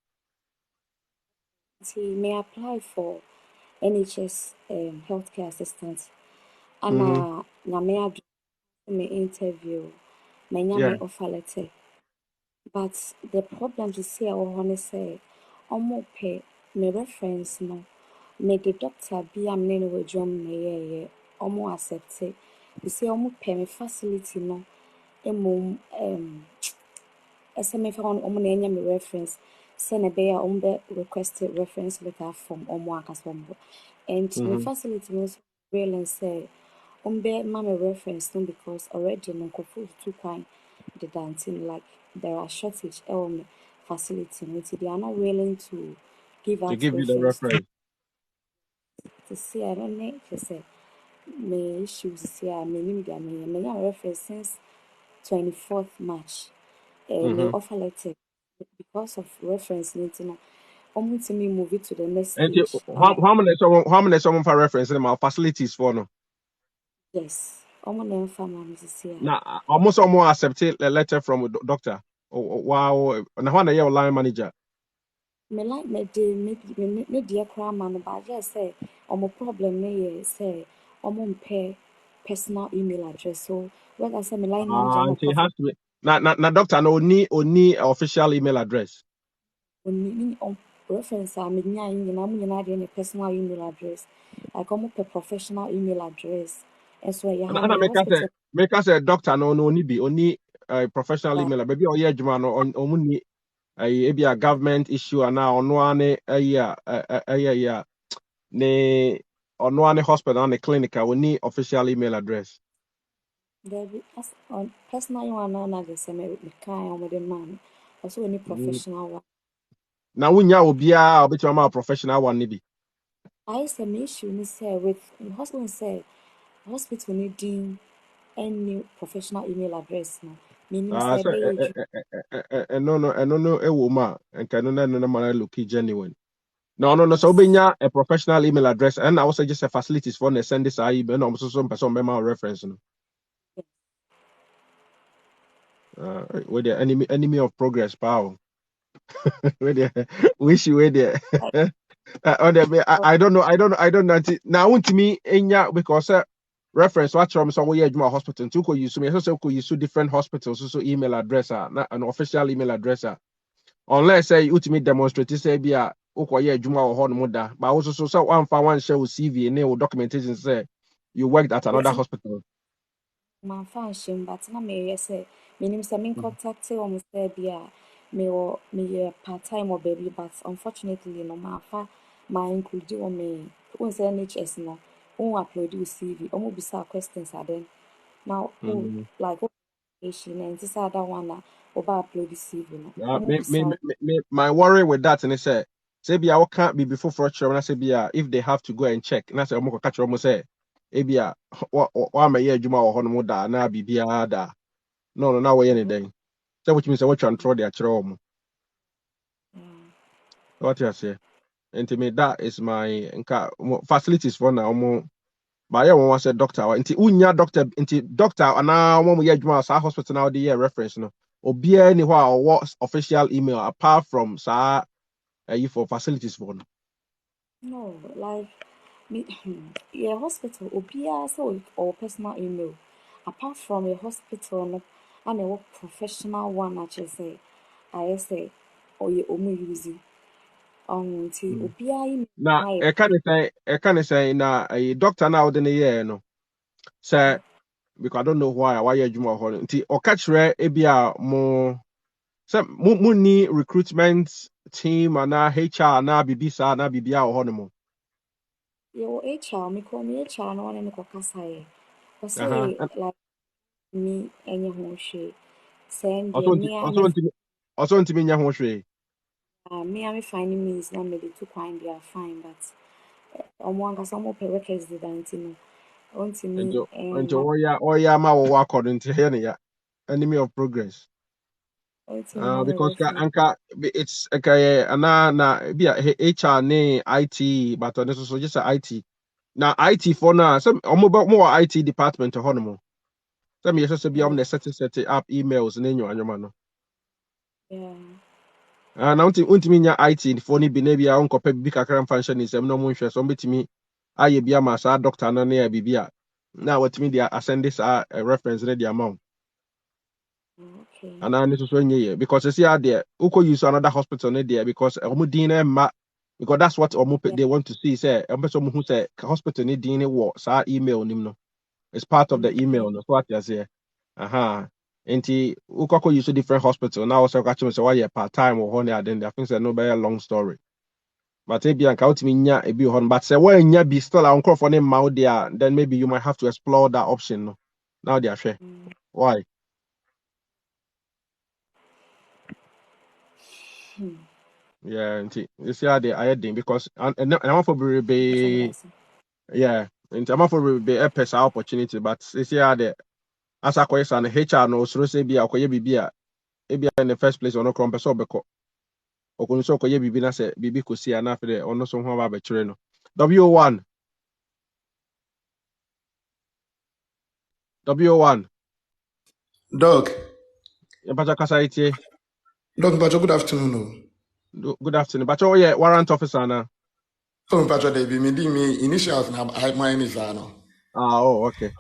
see me apply for NHS healthcare assistant. Mhm. Ana na me adu me interview. Me nya Yeah. me offer letter. But the problem is here or honey say omo pay me reference no. Me the doctor be am ne no drum me ye omo accept it. You see omo pay me facility no emo SMS on omo na enya me reference send a be a omo be request a reference letter from omo akasombo. And me Mhm. facility no realize say omo be ma me reference no because already no kofu too kwan the dancing like there are shortage me facility no they are not willing to give To out give you the reference to reference. to see I don't know to say me issues see I mean me reference since 24th March. Me Mm-hmm. offer letter because of reference meeting. To me move it to the next And stage. how many someone for reference in my facilities for no? Yes. Name farmer Mrs. Here. Now, almost someone accepted a letter from a doctor. Oh, wow. Now, when your line manager. Me like me dear cry man, but I just say problem me say pay personal email address. So when I say my line manager no And she professional has to be. Now, doctor, no, only official email address. on reference I mean nyina de personal email address. Like professional email address. And so you have And I my hospital. make us a doctor, no, only be only professional Yeah, email. Maybe oh yeah, Juma, no, only a government issue, and now on one, yeah, ne, on one hospital, and a clinic, I will need official email address. there be as on personal one na just say me kind with the man. Also any professional one. Now, when you will be a bit of a professional one, maybe. I say me issue ni say with hospital say hospital needing any professional email address no. Meaning say So be no, a woman, and can no man look genuine. No. So, yes. be a professional email address, and I also just a facilities for the send this email, no, so some person member reference. No. With the enemy of progress, power. With the wish you with the. I don't know. Now, want to me, because reference what from so we are hospital. To go use me, so could use different hospitals, so email address, an official email address. Unless say ultimate demonstrate say be a ukoye adwuma wɔ hɔ no mu da but also so one for one show CV ne wo documentation say you worked at another Yes, hospital. my function, but na me say meaning say me contact almost say be a me part time or baby, but unfortunately no my my include on me when say NHS no on upload your CV almost be some questions are then now oh Mm. like patient and this other one na over upload the CV no almost Me, be me, me, some my worry with that and say be I can't be before for sure and I say be if they have to go and check and I say I'm catch almost say be a wa me ye adwuma wɔ hɔ no mu da na bibia da no na wo ye ne den say which means say what you control the actual what you say and me that is my facilities for now. But yeah, one was a doctor. Nti unya doctor, nti doctor ana one mo yɛ sa hospital now the year reference no. Obia ni hɔ a ɔwɔ official email apart from sa you for facilities for no. no like me yeah hospital obia so or personal email apart from a hospital no and a work professional one actually say I say or you only using until Mm. obia email Na my ɛka ne sɛ na doctor na ɔde ne yɛ no. Sɛ because I don't know why you adwuma wɔ hɔ no. Nti ɔka kyerɛ ebi a mo sɛ mo ni recruitment team ana HR ana bibi sa ana bibi a wɔ hɔ no mo. your HR me call me HR no one in the kasa or Aha. say like me any home she send the Ɔso nti ɔso ntimi ɔso ntimi nya ho hwee. me am finding means na me de to find they are fine but omo anka some records did that no want Nti me nti and ɔyɛ ama wɔwɔ akɔdo nti ɛyɛ ne ya enemy of progress. want me my Because reference anka it's okay na be HR ne IT but on so just IT. Na IT for na some more IT department hɔ no mo. Some yes so be yeah the set up emails ne nyo anwoma no. yeah. Na untimi nya IT for ni bi na bia onkɔpɛ bi kakra mfa nhyɛ ne nsɛm na mo nhwɛ so mbetimi ayɛ bi ama saa doctor no na ya bibia. Na watimi dia ascend this reference ne dia amount. Okay. And I need to swing ye because you see out there, who could use another hospital in there because because that's what Yeah. they want to see. Say, person who say hospital need DNA what sa email nim no. It's part of the Okay. email. No, so what you say. Aha. Enti who use a different hospital now so catch me say why you part time or honey then I think say no be a long story. But if you count me nya e be hon but say when nya be still on for name mouth there then maybe you might have to explore that option no. Now they are share. Mm. Why? Hmm. Yeah, nti you see how they are heading because and I want for That's be embarrassing. Yeah. In terms of be a pesa opportunity, but this year the as a question HR no so say be akoye bibia e bia in the first place ono krom pesa obeko okunu so akoye bibi na say bibi kosi ana fe de ono so ho ba bekire no. W1 W1 Doc, Ebacha kasa itie. Doc Mpacho, good afternoon. Good afternoon. But oh yeah, warrant officer na. Oh, Mpacho, Debbie, me initials now, mine is no. Oh, okay.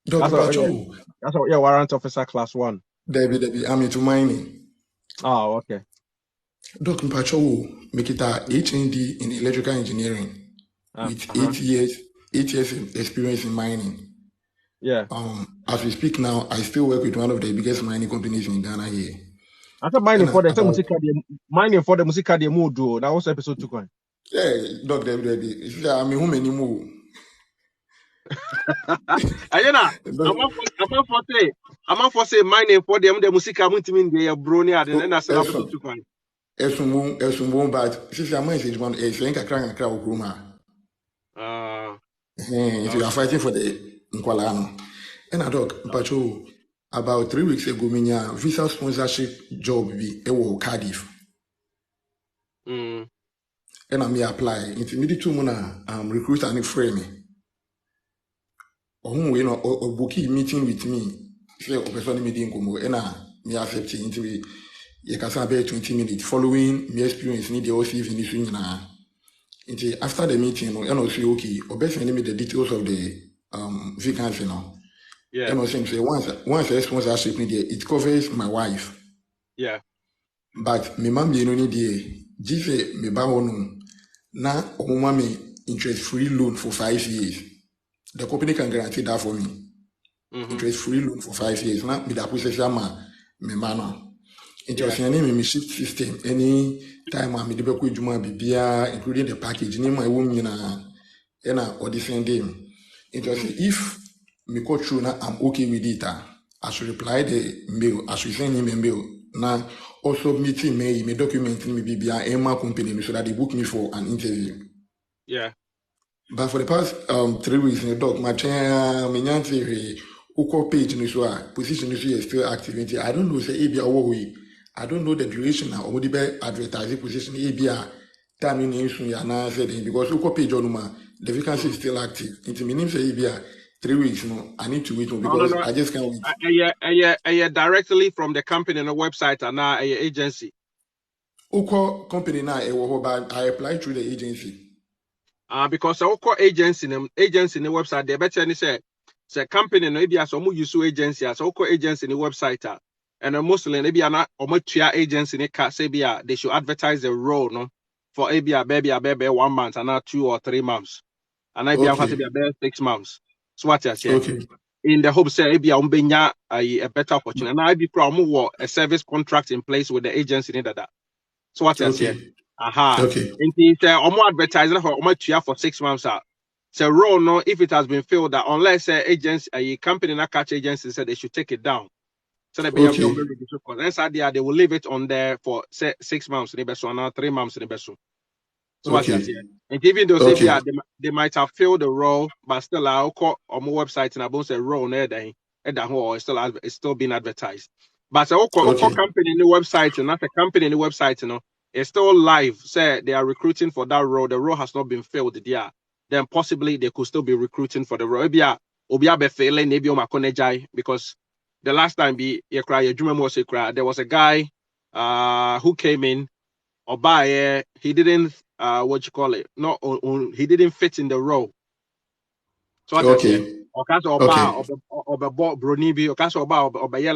Doc That's all yeah. Mpacho, That's all yeah, warrant officer class 1. Debbie, I'm into mining. Oh, okay. Doc Mpacho, make it a HND in electrical engineering with 8 years experience in mining. Yeah. As we speak now, I still work with one of the biggest mining companies in Ghana here. I thought mining for the music de mood do. That was episode 2 coin. Doc Debbie, I mean, who many more? Ayena, I'm for say mining for them the music muntimi de brony ade na say episode 2 coin. Esumbu, but since I'm saying one, it's like a crank crowd room. If you are fighting for the Nkwalano. And I talk, Mpacho, about 3 weeks ago, minya visa sponsorship job be a Cardiff. Mm. And I may apply. Into me 2 months, recruiter and frame me. Or whom we know or bookie meeting with me. Say, or person meeting come and me accept into me. You can say 20 minutes following me experience need the OC in this wing. After the meeting, and also okay, or best send me the details of the vacancy now. Yeah. And also say once the sponsorship need it covers my wife. Yeah. But me mom you need the give me ba no na omuma me interest free loan for 5 years. The company can guarantee that for me. Interest free loan for 5 years. Now me da process me mano. Interesting, me shift system. Any time I'm the Beku Juma Bibia, including the package, name my woman and audition them. Interesting. If me go through now, I'm okay with it. I should reply the mail. I should send him a mail. Now, also meeting me document me Bibia Emma company so that they book me for an interview. Yeah. But for the past 3 weeks in the doc, my chair, my nancy, uko page in the position is still active. I don't know, say, ABA, I don't know the duration now, or the advertising position, ABA, time in the now said, because uko page on the vacancy is still active. Into me, say, ABA, 3 weeks, no, I need to wait because I just can't wait. Directly from the company on the website and now agency. Uko company now, I applied through the agency. Because I call agency in the website, they better say company no be as use agency as call agency in the website and mostly maybe not agency in the they should advertise the role no for baby 1 month and not 2 or 3 months and I be 6 months. So what I say in the hope say a better opportunity and I be a service contract in place with the agency in that. So what I say and he said advertising for 6 months so role no if it has been filled that unless agency a company not catch agency said they should take it down so they be they will leave it on there for say 6 months in the best now 3 months in the best. So what I say and even though say they might have filled the role but still I'll call on my website and about say role there then it's still being advertised but so company in the website and not a company in the website it's still live. Say they are recruiting for that role. The role has not been filled there. Then possibly they could still be recruiting for the role. Because the last time there was a guy who came in or he didn't he didn't fit in the role. So what I say? Brony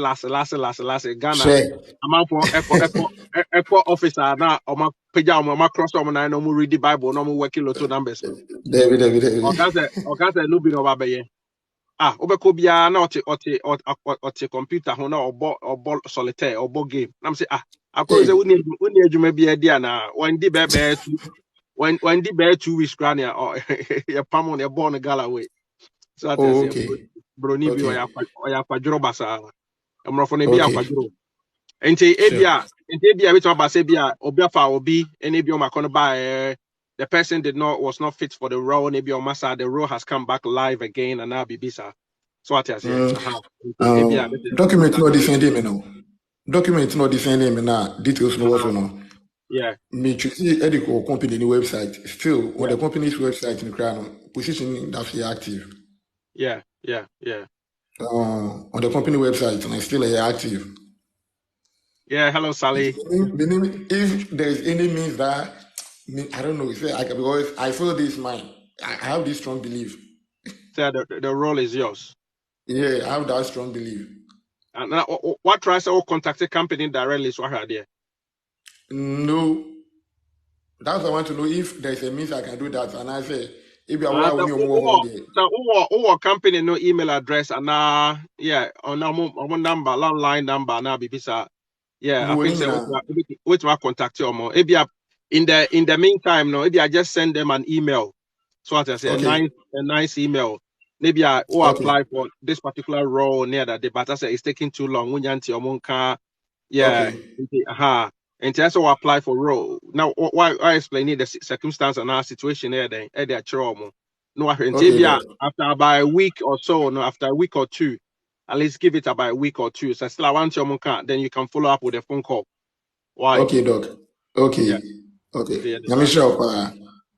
last Ghana. I'm for echo officer now. I'm cross na no read the Bible no working lotto numbers. David. No be no babaye. Obeko bia na ote computer ho na obo solitaire obo game. I'm say I say we need adwuma bia dia na when di bebe when di be 2 weeks grand ya pam on born gala way. So I say brony bi oya kwadro basa. Amrofo na bi akwadro. Enti ebia bit about say bia obi afa obi ene bi o makono ba the person was not fit for the role, maybe on massa the role has come back live again and now be bisa. So what I say, Document not defending me now. Document not defending me now. Details no also no. Yeah. Me to see edible company website. Still on Yeah. the company's website in crown position that's active. Yeah. On the company website and I still active. Yeah, hello Sally. If there's any means that I don't know, because I feel this mind. I have this strong belief. So the role is yours. Yeah, I have that strong belief. And what tries to contact the company directly so I there? No. That's what I want to know if there's a means I can do that. And I say, if you are company no email address and yeah, on our number, landline number now be bisa. Yeah, I think so. Wait to contact you more. Maybe in the meantime, no, maybe I just send them an email. So what I say, okay. a nice email. Maybe I apply for this particular role near that day, but I say it's taking too long. Yeah. Okay. And that's why apply for role. Now, why I explain the circumstance and our situation here then at their trauma. No, Okay, after about a week or so, no, after a week or two, at least give it about a week or two. So still I want your then you can follow up with a phone call. Why? Okay, Doc. Okay. Yeah. Okay. Nyamisha pa.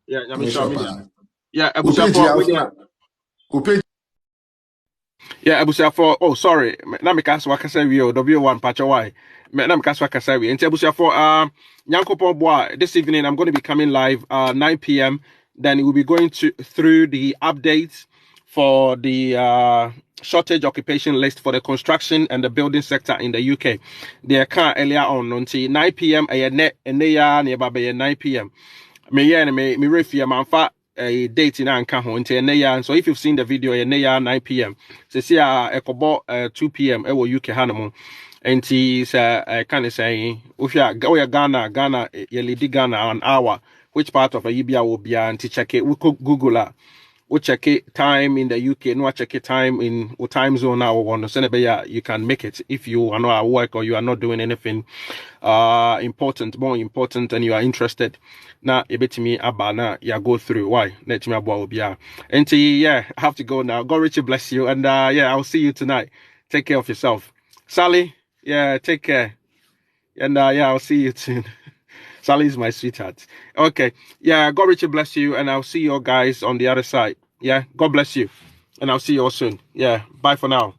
Yeah, Nyamisha pa. Yeah, yeah, abusiafo. Oh, sorry. Na me kasa wakasa wi o W1 pacha why. Na me kasa wakasa wi. Enti abusiafo Nyankopon boa, this evening I'm going to be coming live 9 p.m. Then we'll be going through the updates for the shortage occupation list for the construction and the building sector in the UK. They can earlier on until 9 p.m. net and they are nearby 9 p.m. Me refia manfa a date in anka ho nti ene ya. So if you've seen the video ene ya 9 p.m. so see ekobo 2 p.m. e wo UK hanamo nti say can say if you Ghana you lead Ghana an hour which part of a Libya will be anti check it we could Google we check it time in the UK no check it time in what time zone now one so you can make it if you are not at work or you are not doing anything more important and you are interested na ebetimi abana ya go through why let me abo obia and yeah I have to go now. God richly bless you and yeah I'll see you tonight. Take care of yourself, Sally. Yeah, take care and yeah I'll see you soon. Sally is my sweetheart. Okay, yeah, God richly bless you and I'll see you guys on the other side. Yeah, God bless you and I'll see you all soon. Yeah, bye for now.